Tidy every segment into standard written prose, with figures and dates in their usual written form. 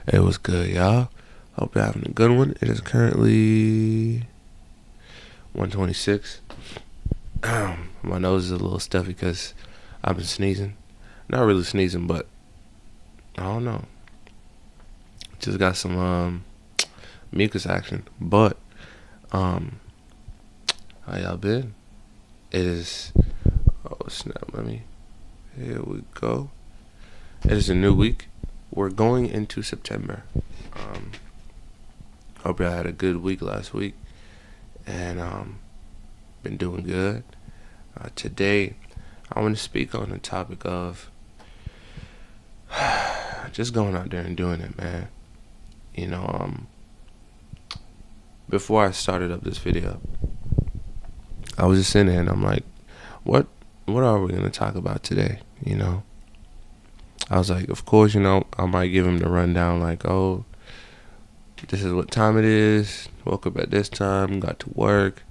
It was good, y'all. Hope you're having a good one. It is currently 1:26. My nose is a little stuffy because I've been sneezing. Not really sneezing, but I don't know. Just got some mucus action. But um, how y'all been? It is. Oh snap! Here we go. It is a new week. We're going into September. Um, Hope y'all had a good week last week, and been doing good. Today, I want to speak on the topic of just going out there and doing it, man. You know, before I started up this video, I was just sitting there and I'm like, what are we gonna talk about today? I was like, of course, I might give him the rundown, like, oh, this is what time it is. Woke up at this time, got to work,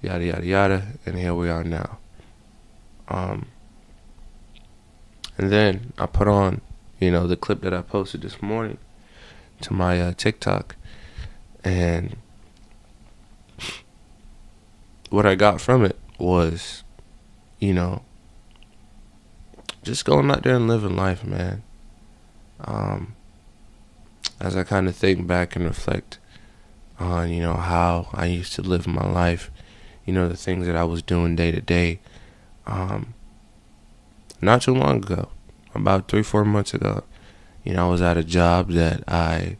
yada yada yada, and here we are now. And then I put on, the clip that I posted this morning to my TikTok, and what I got from it was, just going out there and living life, man. As I kind of think back and reflect on, how I used to live my life, the things that I was doing day to day. Not too long ago, about 3-4 months ago, I was at a job that I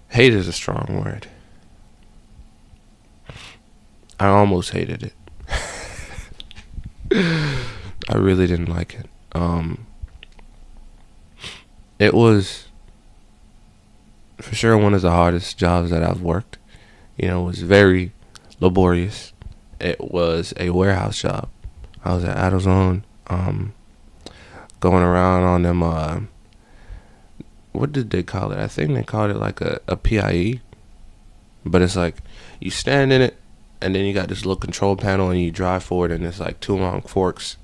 hate is a strong word. I almost hated it. I really didn't like it. It was for sure one of the hardest jobs that I've worked. It was very laborious. It was a warehouse job. I was at AutoZone, going around on them, what did they call it? I think they called it like a PIE. But it's like you stand in it, and then you got this little control panel, and you drive forward, and it's like two long forks.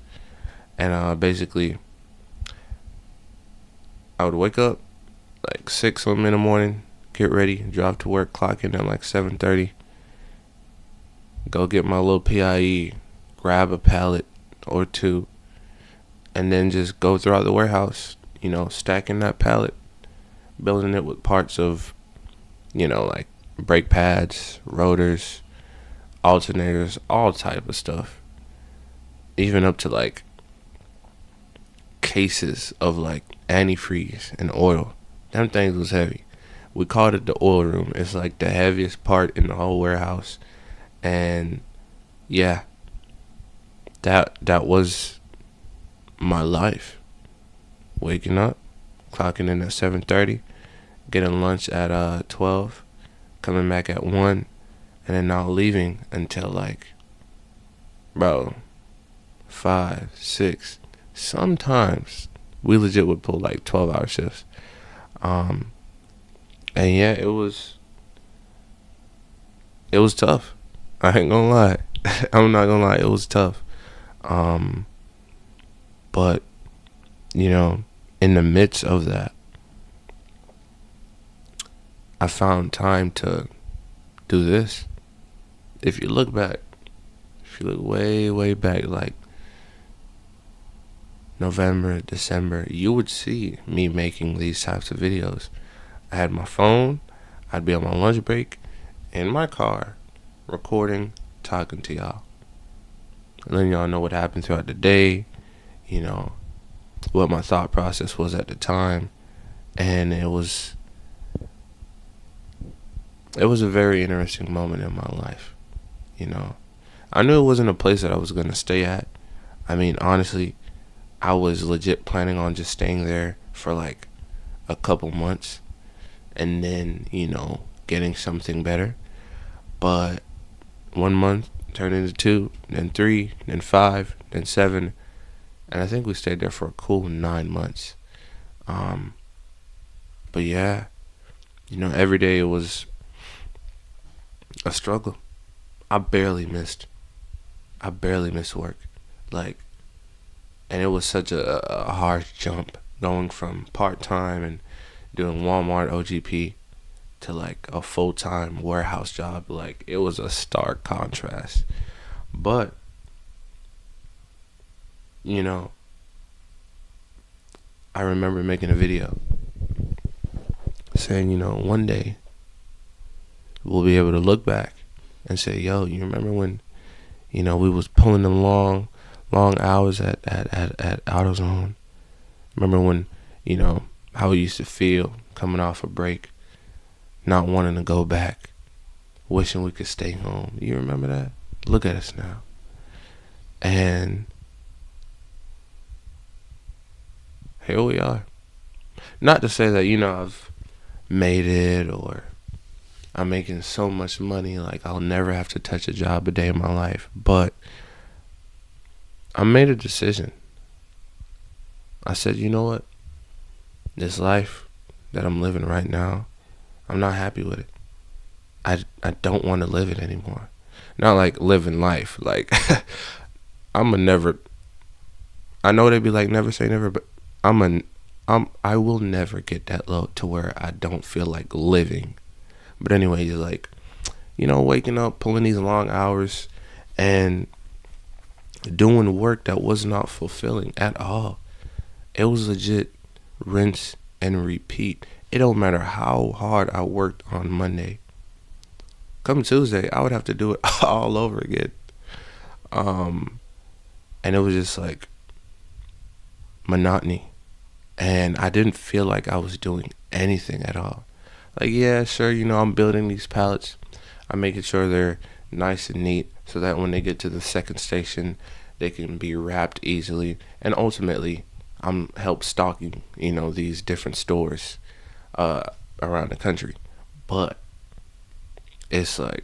And basically, I would wake up like 6 in the morning, get ready, drive to work, clock in at like 7:30, go get my little PIE, grab a pallet or two, and then just go throughout the warehouse, stacking that pallet, building it with parts of, like brake pads, rotors, alternators, all type of stuff. Even up to like cases of like antifreeze and oil. Them things was heavy. We called it the oil room. It's like the heaviest part in the whole warehouse. And yeah, that was my life. Waking up, clocking in at 7:30, getting lunch at 12, coming back at 1, and then not leaving until like, 5, 6. Sometimes we legit would pull like 12-hour shifts. And yeah, it was tough. I ain't gonna lie. I'm not gonna lie, it was tough. But in the midst of that, I found time to do this. If you look way, way back, like November, December, you would see me making these types of videos. I had my phone, I'd be on my lunch break, in my car, recording, talking to y'all. Letting y'all know what happened throughout the day, what my thought process was at the time. And it was a very interesting moment in my life. I knew it wasn't a place that I was going to stay at. I mean, honestly, I was legit planning on just staying there for like a couple months and then, getting something better. But 1 month turned into 2, then 3, then 5, then 7. And I think we stayed there for a cool 9 months. But yeah, every day it was a struggle. I barely missed work. Like, and it was such a hard jump. going from part-time and doing Walmart OGP to like a full-time warehouse job. Like, it was a stark contrast. But, you know, I remember making a video saying, one day we'll be able to look back and say, yo, you remember when, we was pulling them long hours at AutoZone? Remember when, how we used to feel coming off a break, not wanting to go back, wishing we could stay home. You remember that? Look at us now. And here we are. Not to say that, I've made it or I'm making so much money, like I'll never have to touch a job a day in my life. But I made a decision. I said, you know what? This life that I'm living right now, I'm not happy with it. I don't want to live it anymore. Not like living life. Like, I know they'd be like, never say never, but I will never get that low to where I don't feel like living. But anyway, you're like, waking up, pulling these long hours, and doing work that was not fulfilling at all. It was legit rinse and repeat. It don't matter how hard I worked on Monday. Come Tuesday, I would have to do it all over again. And it was just like monotony. And I didn't feel like I was doing anything at all. Like, yeah, sure, I'm building these pallets. I'm making sure they're nice and neat so that when they get to the second station, they can be wrapped easily. And ultimately, I'm help stocking, these different stores around the country. But it's like,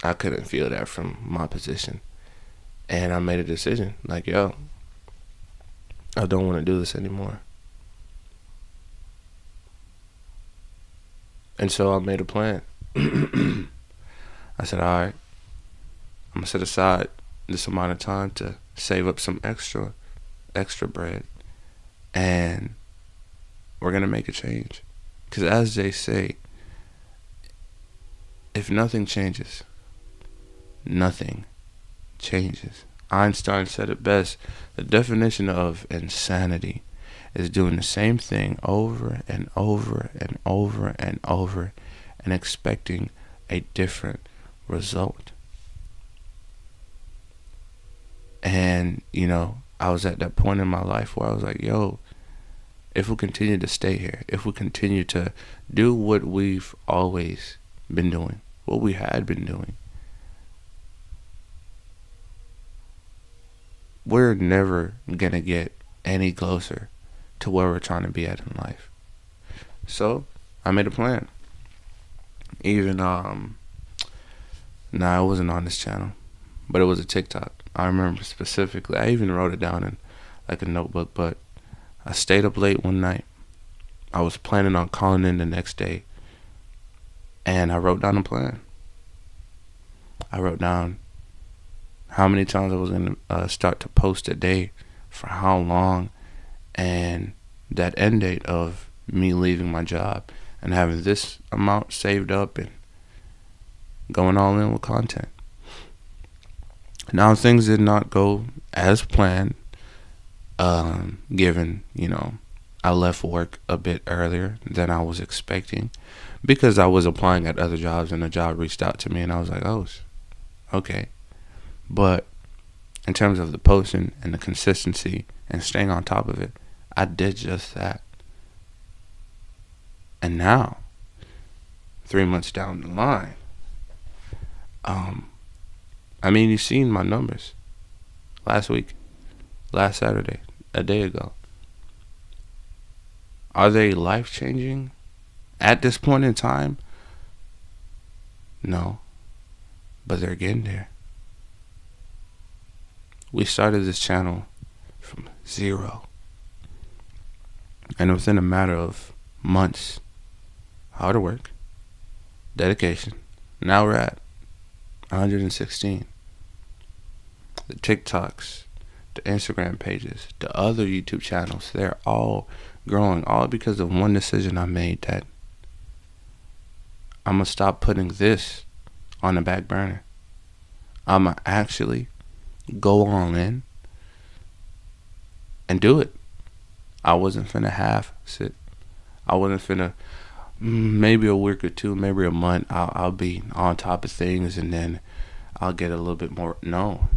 I couldn't feel that from my position. And I made a decision, like, yo, I don't want to do this anymore. And so I made a plan. I said, all right, I'm going to set aside this amount of time to save up some extra bread. And we're going to make a change. Because as they say, if nothing changes, nothing changes. Einstein said it best. The definition of insanity is doing the same thing over and over and over and over and expecting a different result. And, I was at that point in my life where I was like, yo, if we continue to stay here, if we continue to do what we've always been doing, what we had been doing, we're never going to get any closer to where we're trying to be at in life. So I made a plan. Even, I wasn't on this channel, but it was a TikTok. I remember specifically, I even wrote it down in like a notebook, but I stayed up late one night. I was planning on calling in the next day, and I wrote down a plan. I wrote down how many times I was going to start to post a day, for how long, and that end date of me leaving my job and having this amount saved up and going all in with content. Now, things did not go as planned, given, I left work a bit earlier than I was expecting because I was applying at other jobs and a job reached out to me and I was like, oh, okay. But in terms of the posting and the consistency and staying on top of it, I did just that. And now, 3 months down the line, you've seen my numbers last Saturday, a day ago. Are they life-changing at this point in time? No, but they're getting there. We started this channel from zero, and within a matter of months, hard work, dedication, now we're at 116. The TikToks, the Instagram pages, the other YouTube channels, they're all growing, all because of one decision I made, that I'm going to stop putting this on the back burner. I'm going to actually go all in and do it. I wasn't finna half sit. I wasn't finna maybe a week or two, maybe a month. I'll be on top of things and then I'll get a little bit more. No.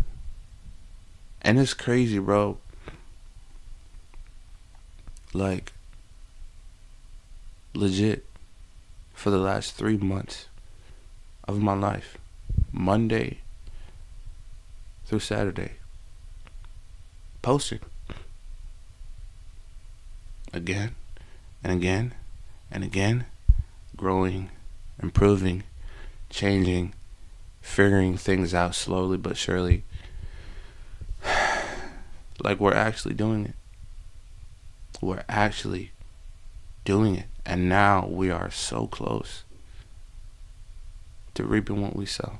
And it's crazy, bro. Like, legit, for the last 3 months of my life, Monday through Saturday, posting again and again and again, growing, improving, changing, figuring things out slowly but surely. Like, we're actually doing it. We're actually doing it. And now we are so close to reaping what we sow.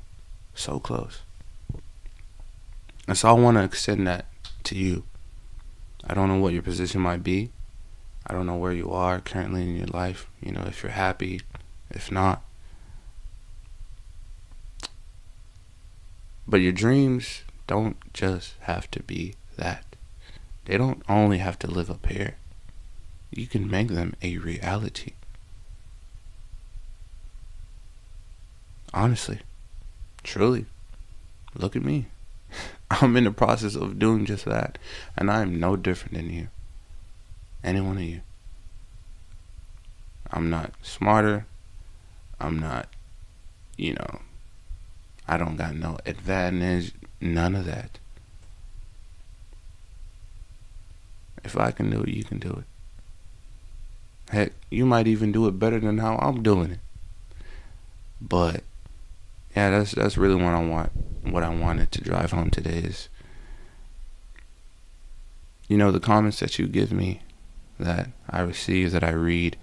So close. And so I want to extend that to you. I don't know what your position might be. I don't know where you are currently in your life. You know, if you're happy, if not. But your dreams don't just have to be that. They don't only have to live up here. You can make them a reality. Honestly. Truly. Look at me. I'm in the process of doing just that. And I am no different than you. Any one of you. I'm not smarter. I'm not, I don't got no advantage. None of that. If I can do it, you can do it. Heck, you might even do it better than how I'm doing it. But yeah, that's really what I want. What I wanted to drive home today is, the comments that you give me, that I receive, that I read.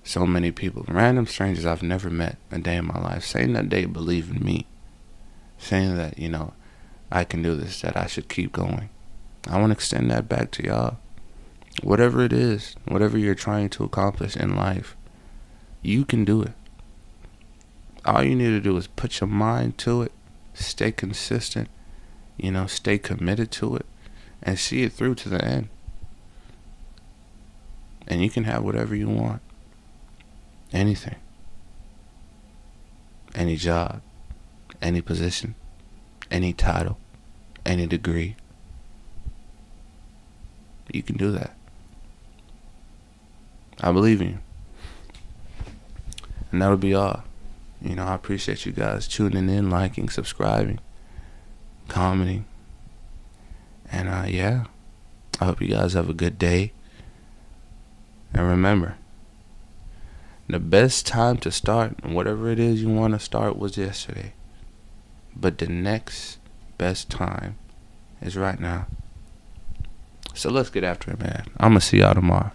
So many people, random strangers I've never met a day in my life, saying that they believe in me, saying that I can do this, that I should keep going. I want to extend that back to y'all. Whatever it is, whatever you're trying to accomplish in life, you can do it. All you need to do is put your mind to it, stay consistent, stay committed to it, and see it through to the end. And you can have whatever you want. Anything. Any job, any position, any title, any degree. You can do that. I believe in you. And that'll be all. I appreciate you guys tuning in, liking, subscribing, commenting. And I hope you guys have a good day. And remember, the best time to start, whatever it is you want to start, was yesterday. But the next best time is right now. So let's get after it, man. I'm going to see y'all tomorrow.